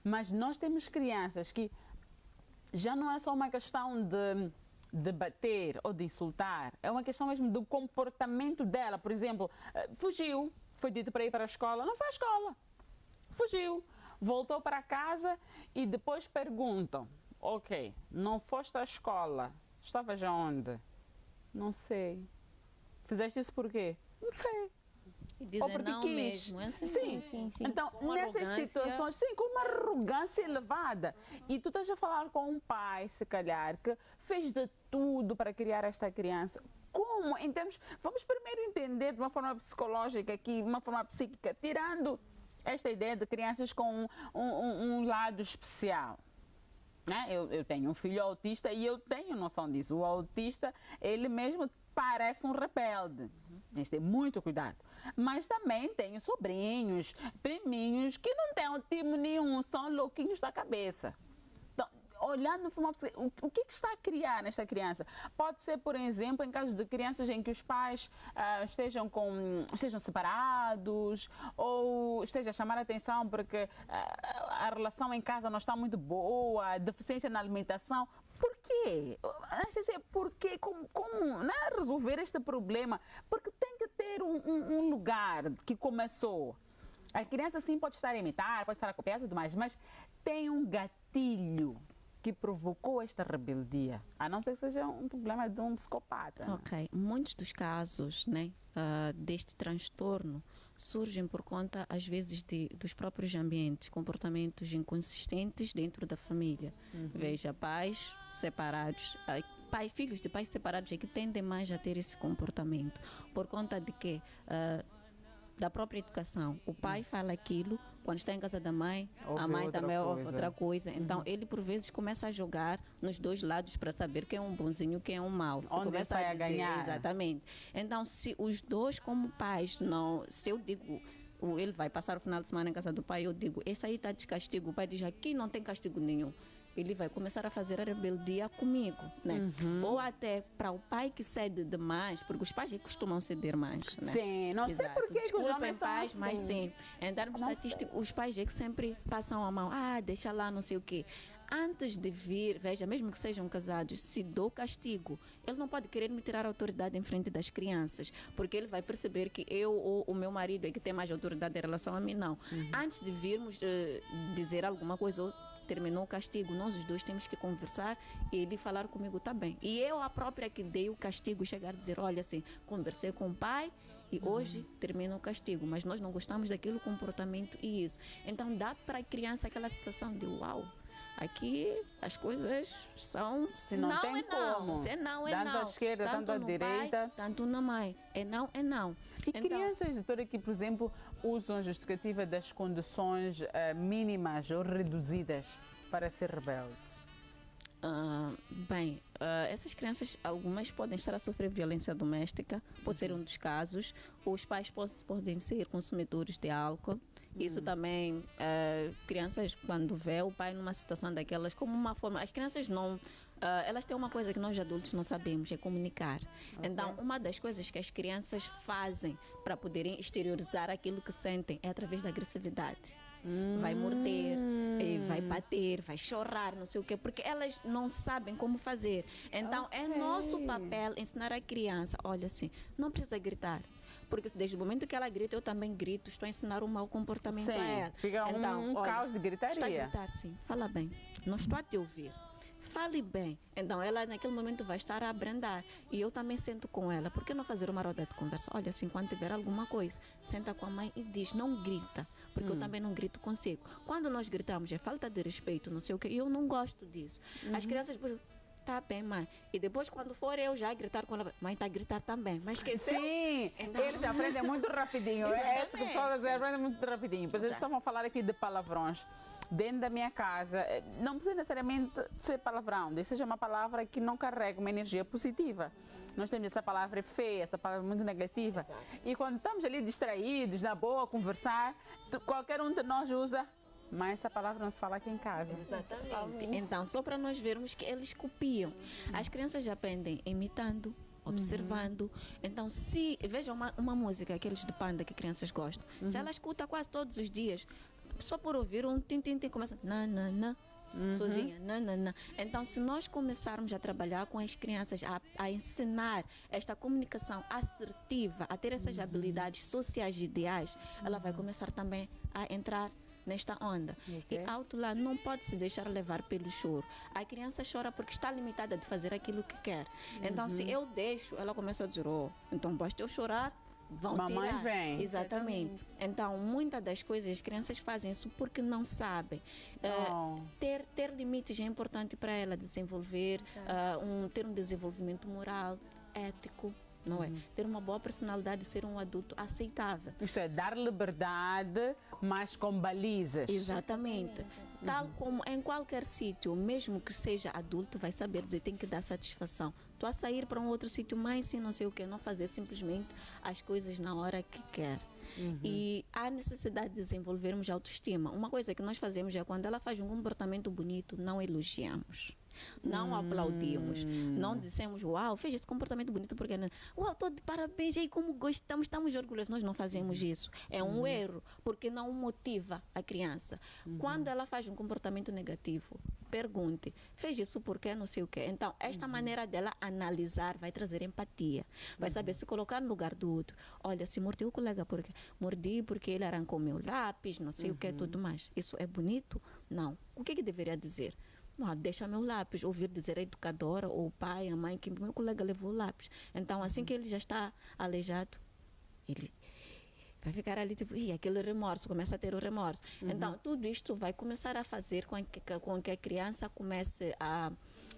Mas nós temos crianças que já não é só uma questão de bater ou de insultar, é uma questão mesmo do comportamento dela. Por exemplo, fugiu, foi dito para ir para a escola, não foi à escola, fugiu, voltou para casa e depois perguntam, ok, não foste à escola, estavas aonde? Não sei. Fizeste isso por quê? Não sei. E dizem não quis. Mesmo. É assim, sim. Então, nessas situações, sim, com uma arrogância elevada. E tu estás a falar com um pai, se calhar, que fez de tudo para criar esta criança. Como? Em termos, vamos primeiro entender de uma forma psicológica aqui, de uma forma psíquica, tirando esta ideia de crianças com um lado especial. Né? Eu tenho um filho autista e eu tenho noção disso. O autista, ele mesmo parece um rebelde. Tem que ter muito cuidado. Mas também tenho sobrinhos, priminhos, que não têm autismo nenhum, são louquinhos da cabeça. Então, olhando de forma o que está a criar nesta criança? Pode ser, por exemplo, em casos de crianças em que os pais estejam separados ou estejam a chamar a atenção porque a relação em casa não está muito boa, deficiência na alimentação. Por quê? Por quê? Como né, resolver este problema? Porque tem que ter um lugar que começou. A criança sim pode estar a imitar, pode estar a copiar e tudo mais, mas tem um gatilho que provocou esta rebeldia, a não ser que seja um problema de um psicopata. Ok, muitos dos casos, né, deste transtorno surgem por conta, às vezes, dos próprios ambientes, comportamentos inconsistentes dentro da família. Veja, pais separados, filhos de pais separados é que tendem mais a ter esse comportamento, por conta de que da própria educação. O pai fala aquilo, quando está em casa da mãe, a mãe também é outra coisa. Então, ele, por vezes, começa a jogar nos dois lados para saber quem é um bonzinho, quem é um mau. Onde começa a ganhar. Exatamente. Então, se os dois, como pais, não... Se eu digo... Ele vai passar o final de semana em casa do pai, eu digo, esse aí está de castigo. O pai diz, aqui não tem castigo nenhum. Ele vai começar a fazer a rebeldia comigo, né? Ou até para o pai que cede demais, porque os pais costumam ceder mais, né? Sim, não sei por que os homens são pais, assim. mas sim, em termos estatísticos, os pais é que sempre passam a mão, deixa lá, não sei o quê. Antes de vir, veja, mesmo que sejam casados, se dou castigo, ele não pode querer me tirar a autoridade em frente das crianças, porque ele vai perceber que eu ou o meu marido é que tem mais autoridade em relação a mim, não. Antes de virmos dizer alguma coisa ou terminou o castigo, nós os dois temos que conversar e ele falar comigo, tá bem. E eu, a própria que dei o castigo, chegar a dizer, olha assim, conversei com o pai e hoje termina o castigo, mas nós não gostamos daquele comportamento e isso. Então dá para a criança aquela sensação de uau, aqui as coisas são se não tem como. Se não é tanto não. à esquerda, tanto à direita. Pai, tanto na mãe. É não, é não. E então, crianças, doutora, que, por exemplo, usam a justificativa das condições mínimas ou reduzidas para ser rebeldes? Essas crianças, algumas podem estar a sofrer violência doméstica, pode ser um dos casos. Os pais podem ser consumidores de álcool. Isso também, crianças, quando vê o pai numa situação daquelas, como uma forma... As crianças não... elas têm uma coisa que nós adultos não sabemos, é comunicar. Então, uma das coisas que as crianças fazem para poderem exteriorizar aquilo que sentem é através da agressividade. Vai morder, vai bater, vai chorar, não sei o quê, porque elas não sabem como fazer. Então, é nosso papel ensinar a criança, olha assim, não precisa gritar. Porque desde o momento que ela grita, eu também grito, estou a ensinar um mau comportamento a ela. Fica então, olha, caos de gritaria. Está a gritar, sim. Fala bem. Não estou a te ouvir. Fale bem. Então, ela naquele momento vai estar a abrandar. E eu também sento com ela. Por que não fazer uma roda de conversa? Olha, assim, quando tiver alguma coisa, senta com a mãe e diz, não grita. Porque eu também não grito consigo. Quando nós gritamos, é falta de respeito, não sei o quê. E eu não gosto disso. As crianças... Tá bem, mãe. E depois, quando for eu já gritar com ela, mãe, tá a gritar também. Mas esqueceu? Sim, então... eles aprendem muito rapidinho. É isso que falas, aprendem muito rapidinho. Pois eles estavam a falar aqui de palavrões. Dentro da minha casa, não precisa necessariamente ser palavrão, desde seja uma palavra que não carrega uma energia positiva. Nós temos essa palavra feia, essa palavra muito negativa. Exato. E quando estamos ali distraídos, na boa, a conversar, qualquer um de nós usa. Mas essa palavra não se fala aqui em casa. Exatamente. Então, só para nós vermos que eles copiam. As crianças já aprendem imitando, observando. Então, se veja uma música, aqueles de Panda que crianças gostam, se ela escuta quase todos os dias, só por ouvir um tim-tim-tim começa nananã. Sozinha, não. Então, se nós começarmos a trabalhar com as crianças, a ensinar esta comunicação assertiva, a ter essas habilidades sociais ideais, ela vai começar também a entrar nesta onda. E alto lá não pode se deixar levar pelo choro. A criança chora porque está limitada de fazer aquilo que quer. Então, se eu deixo, ela começa a dizer, então basta eu chorar, vão Mamãe tirar. vem. Exatamente. Então, muitas das coisas as crianças fazem isso porque não sabem. Ter limites é importante para ela desenvolver, ter um desenvolvimento moral, ético, não é? Ter uma boa personalidade, ser um adulto aceitável. Isto é, dar liberdade, mas com balizas. Exatamente. Tal como em qualquer sítio, mesmo que seja adulto, vai saber dizer, tem que dar satisfação. Estou a sair para um outro sítio, mas sim, não sei o que, não fazer simplesmente as coisas na hora que quer. E há necessidade de desenvolvermos autoestima. Uma coisa que nós fazemos é quando ela faz um comportamento bonito, não elogiamos. Não aplaudimos, não dissemos, uau, fez esse comportamento bonito porque uau, estou de parabéns, aí como gostamos, estamos orgulhosos. Nós não fazemos isso. É um erro, porque não motiva a criança. Quando ela faz um comportamento negativo, pergunte, fez isso porque não sei o quê. Então, esta maneira dela analisar vai trazer empatia. Vai saber se colocar no lugar do outro. Olha, se mordeu o colega porque mordi porque ele arrancou meu lápis, não sei o que, tudo mais. Isso é bonito? Não. O que deveria dizer? Deixa meu lápis, ouvir dizer a educadora ou o pai, a mãe, que meu colega levou o lápis. Então, assim que ele já está aleijado, ele vai ficar ali tipo, aquele remorso, começa a ter o remorso. Então, tudo isto vai começar a fazer com que a criança comece a,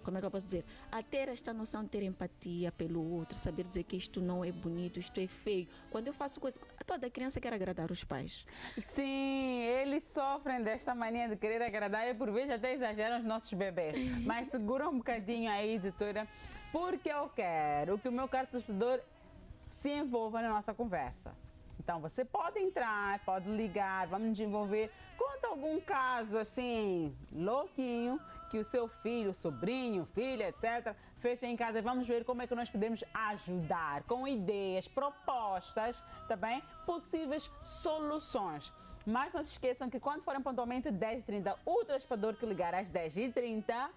como é que eu posso dizer, a ter esta noção de ter empatia pelo outro, saber dizer que isto não é bonito, isto é feio. Quando eu faço coisa, toda criança quer agradar os pais. Sim, eles sofrem desta mania de querer agradar e por vezes até exageram os nossos bebês. Mas segura um bocadinho aí, doutora, porque eu quero que o meu caro telespectador se envolva na nossa conversa. Então, você pode entrar, pode ligar, vamos desenvolver. Conta algum caso assim, louquinho, que o seu filho, sobrinho, filha, etc., fez em casa. Vamos ver como é que nós podemos ajudar com ideias, propostas, também possíveis soluções. Mas não se esqueçam que quando forem pontualmente 10h30, o telespectador que ligar às 10h30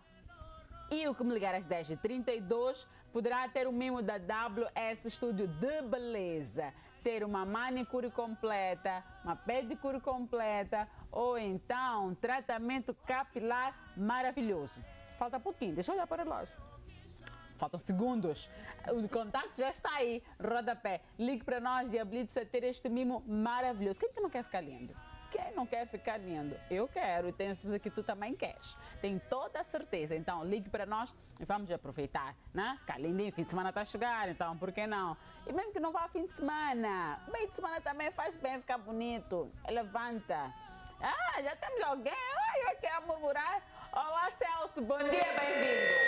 e o que me ligar às 10h32 poderá ter o mimo da WS Estúdio de Beleza. Ter uma manicure completa, uma pedicure completa ou então tratamento capilar maravilhoso. Falta pouquinho, deixa eu olhar para o relógio. Faltam segundos. O contato já está aí, rodapé. Ligue para nós e habilite-se a ter este mimo maravilhoso. Quem que não quer ficar lindo? Quem não quer ficar lindo? Eu quero e tenho certeza que tu também queres. Tenho toda a certeza. Então, ligue para nós e vamos aproveitar, né? Ficar lindinho, fim de semana está a chegar, então por que não? E mesmo que não vá fim de semana, meio de semana também faz bem ficar bonito. Levanta. Já temos alguém? Eu quero murmurar. Olá, Celso. Bom dia, bem-vindo.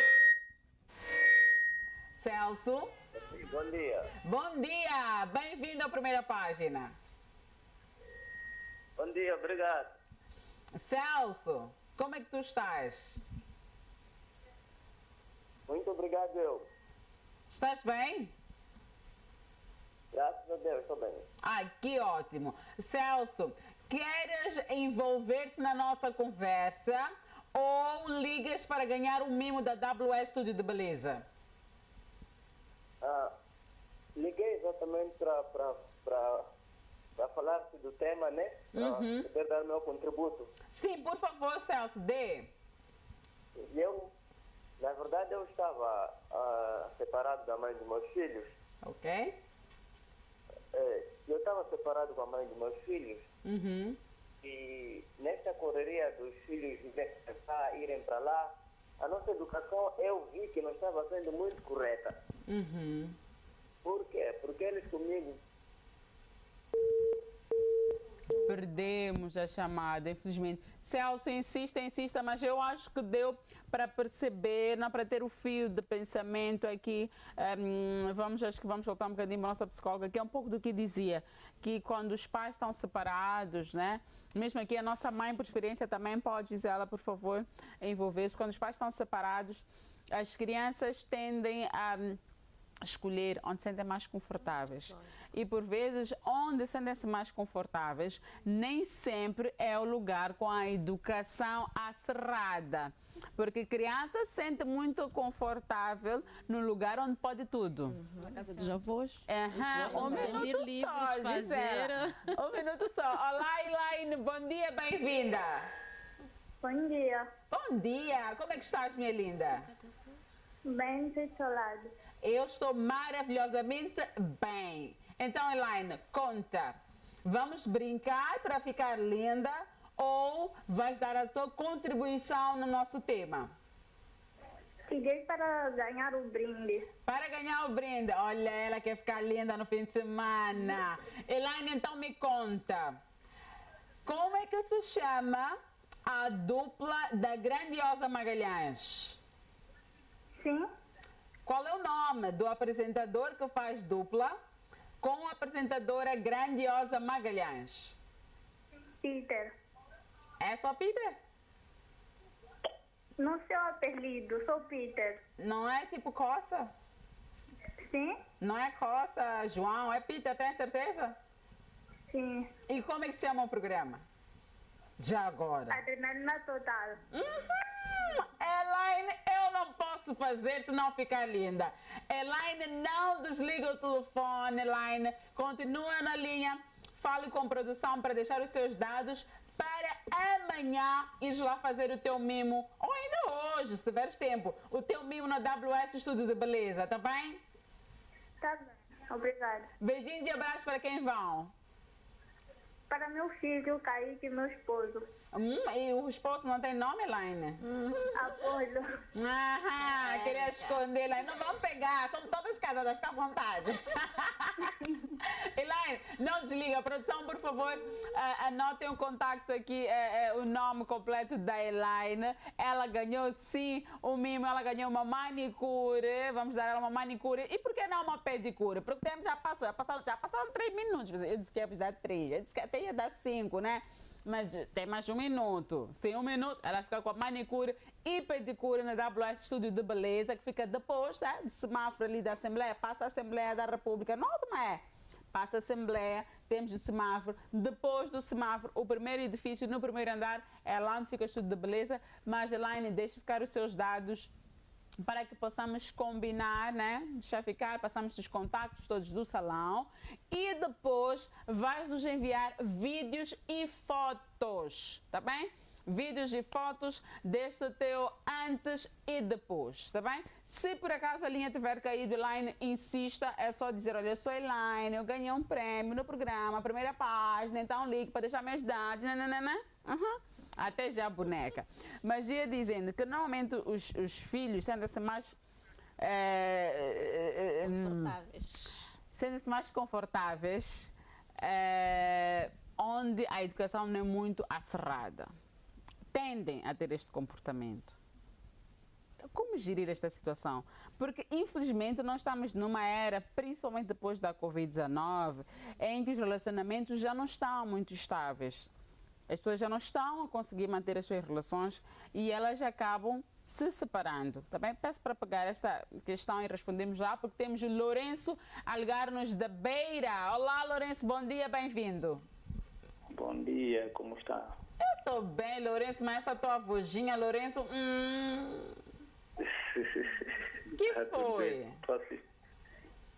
Celso. Bom dia. Bom dia. Bem-vindo à primeira página. Bom dia, obrigado. Celso, como é que tu estás? Muito obrigado, eu. Estás bem? Graças a Deus, estou bem. Que ótimo. Celso, queres envolver-te na nossa conversa ou ligas para ganhar o mimo da WS Estúdio de Beleza? Liguei exatamente para falar-te do tema, né? Para poder dar meu contributo. Sim, por favor, Celso, dê. Na verdade, eu estava separado da mãe dos meus filhos. Ok. Eu estava separado com a mãe dos meus filhos. E nessa correria dos filhos irem para lá, a nossa educação, eu vi que não estava sendo muito correta. Por quê? Porque eles comigo... Perdemos a chamada, infelizmente. Celso, insista, mas eu acho que deu para perceber, não para ter o fio de pensamento aqui. Acho que vamos voltar um bocadinho para a nossa psicóloga, que é um pouco do que dizia, que quando os pais estão separados, né? Mesmo aqui a nossa mãe, por experiência, também pode dizer ela, por favor, envolver-se. Quando os pais estão separados, as crianças tendem escolher onde se sentem mais confortáveis. E por vezes, onde sentem-se mais confortáveis, nem sempre é o lugar com a educação acerrada. Porque criança se sente muito confortável no lugar onde pode tudo. Na casa dos avós. Um sentir minuto livres só, fazer. Gisela. Um minuto só. Olá, Elaine. Bom dia, bem-vinda. Bom dia. Bom dia. Como é que estás, minha linda? Bem do seu lado. Eu estou maravilhosamente bem. Então, Elaine, conta. Vamos brincar para ficar linda ou vais dar a tua contribuição no nosso tema? Liguei para ganhar o brinde. Para ganhar o brinde. Olha, ela quer ficar linda no fim de semana. Elaine, então me conta. Como é que se chama a dupla da grandiosa Magalhães? Sim, Qual é o nome do apresentador que faz dupla com a apresentadora grandiosa Magalhães? Peter. É só Peter? No seu apelido, sou Peter. Não é tipo Coça? Sim, Não é Coça, João, é Peter, tem certeza? sim. E como é que se chama o programa? Já agora. Adrenalina total. Elaine, eu não posso fazer tu não ficar linda. Elaine, não desliga o telefone, Elaine. Continua na linha. Fale com a produção para deixar os seus dados para amanhã ires lá fazer o teu mimo. Ou ainda hoje, se tiveres tempo. O teu mimo na WS Estúdio de Beleza, tá bem? Tá bem, obrigada. Beijinhos e abraços para quem vão. Para meu filho, Kaique, meu esposo. E o esposo não tem nome, Elaine? Apolo. Queria esconder, Elaine. Não vamos pegar, somos todas casadas, fica à vontade. Elaine, não desliga. Produção, por favor, anotem o contacto aqui, o nome completo da Elaine. Ela ganhou, sim, o mimo, ela ganhou uma manicure. Vamos dar ela uma manicure. E por que não uma pedicure? Porque o tempo já passaram 3 minutos. Eu disse que ia dar 3, eu disse que até ia dar 5, né? Mas tem mais 1 minuto. Sem 1 minuto, ela fica com a manicure e pedicure na WS Estúdio de Beleza, que fica depois do semáforo ali da Assembleia. Passa a Assembleia da República. Não é? Passa a Assembleia, temos o semáforo. Depois do semáforo, o primeiro edifício, no primeiro andar, é lá onde fica o Estúdio de Beleza. Mas, Elaine, deixe ficar os seus dados para que possamos combinar, né? Deixar ficar, passamos os contactos todos do salão e depois vais nos enviar vídeos e fotos, tá bem? Vídeos e fotos deste teu antes e depois, tá bem? Se por acaso a linha tiver caído, Elaine, insista, é só dizer, olha, eu sou Elaine, eu ganhei um prêmio no programa, primeira página, então ligue para deixar meus dados, né? Até já a boneca. Mas ia dizendo que normalmente os filhos sentem-se mais Confortáveis. sentem-se mais confortáveis onde a educação não é muito acerrada. Tendem a ter este comportamento. Como gerir esta situação? Porque, infelizmente, nós estamos numa era, principalmente depois da Covid-19, em que os relacionamentos já não estão muito estáveis. As pessoas já não estão a conseguir manter as suas relações e elas acabam se separando. Também peço para pegar esta questão e respondemos lá, porque temos o Lourenço a ligar-nos da Beira. Olá, Lourenço, bom dia, bem-vindo. Bom dia, como está? Eu estou bem, Lourenço, mas essa tua vozinha, Lourenço... que foi?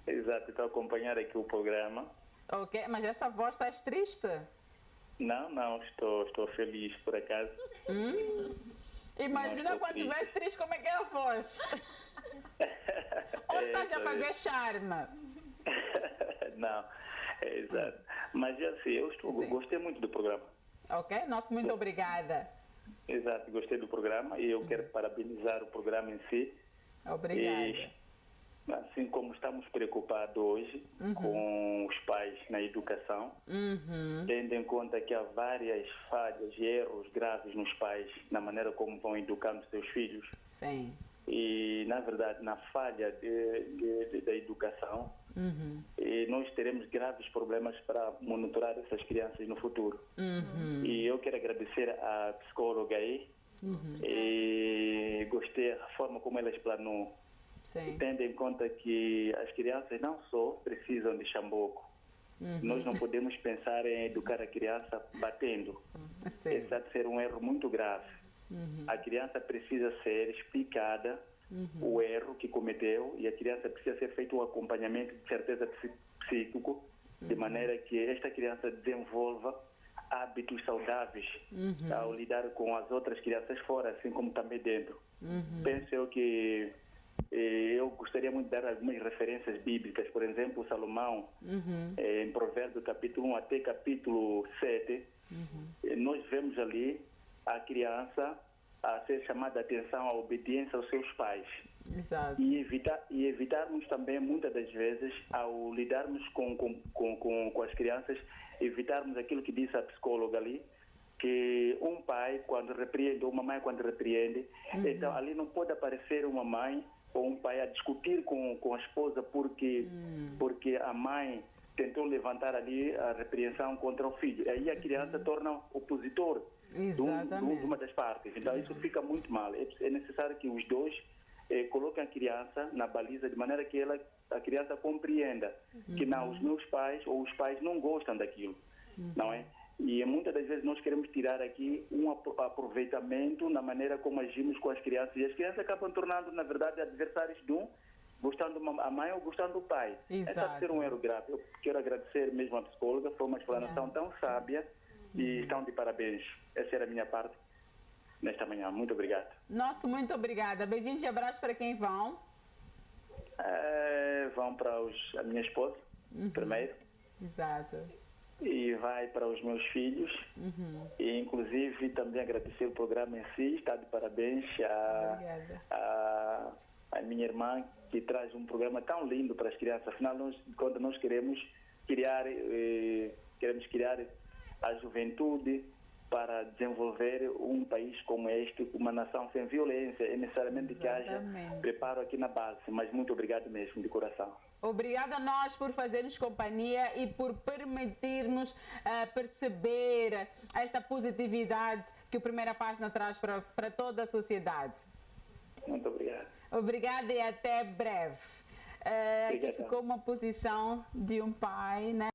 Exato, estou a acompanhar aqui o programa. Ok, mas essa voz está triste? Não, estou feliz por acaso. Imagina quando estiver triste, como é que é a voz? Ou estás a fazer charme? Não, exato. Mas assim, gostei muito do programa. Ok, nosso muito obrigada. Exato, gostei do programa e eu quero parabenizar o programa em si. Obrigada. E, assim como estamos preocupados hoje com os pais na educação, tendo em conta que há várias falhas e erros graves nos pais na maneira como vão educando seus filhos. Sim. E, na verdade, na falha da educação, e nós teremos graves problemas para monitorar essas crianças no futuro. E eu quero agradecer à psicóloga aí, e gostei da forma como ela explanou Sim. Tendo em conta que as crianças não só precisam de chamboco, nós não podemos pensar em educar a criança batendo. Sim. Esse deve ser um erro muito grave. A criança precisa ser explicada o erro que cometeu e a criança precisa ser feito um acompanhamento de certeza psíquico, de maneira que esta criança desenvolva hábitos saudáveis ao lidar com as outras crianças fora, assim como também dentro. Penso eu que eu gostaria muito de dar algumas referências bíblicas. Por exemplo, Salomão, em Provérbios capítulo 1 até capítulo 7, nós vemos ali a criança a ser chamada a atenção à obediência aos seus pais. Exato. E evitarmos também, muitas das vezes, ao lidarmos com as crianças, evitarmos aquilo que disse a psicóloga ali, que um pai quando repreende, ou uma mãe quando repreende, então ali não pode aparecer uma mãe ou um pai a discutir com a esposa porque a mãe tentou levantar ali a repreensão contra o filho. E aí a criança torna opositor de uma das partes. Então isso fica muito mal. É necessário que os dois coloquem a criança na baliza de maneira que a criança compreenda que não, os meus pais ou os pais não gostam daquilo, não é? E muitas das vezes nós queremos tirar aqui um aproveitamento na maneira como agimos com as crianças. E as crianças acabam tornando, na verdade, adversários de um, gostando da mãe ou gostando do pai. Esse deve ser um erro grave. Eu quero agradecer mesmo à psicóloga, foi uma explanação tão sábia e estão de parabéns. Essa era a minha parte nesta manhã. Muito obrigado. Nossa, muito obrigada. Beijinhos e abraços para quem vão? Vão para a minha esposa, primeiro. Exato. E vai para os meus filhos. E inclusive também agradecer o programa em si, está de parabéns a minha irmã, que traz um programa tão lindo para as crianças. Afinal, quando nós queremos criar a juventude para desenvolver um país como este, uma nação sem violência, é necessariamente que haja preparo aqui na base. Mas muito obrigado mesmo, de coração. Obrigada a nós por fazermos companhia e por permitir-nos perceber esta positividade que o Primeira Página traz para toda a sociedade. Muito obrigado. Obrigada e até breve. Aqui ficou uma posição de um pai, né?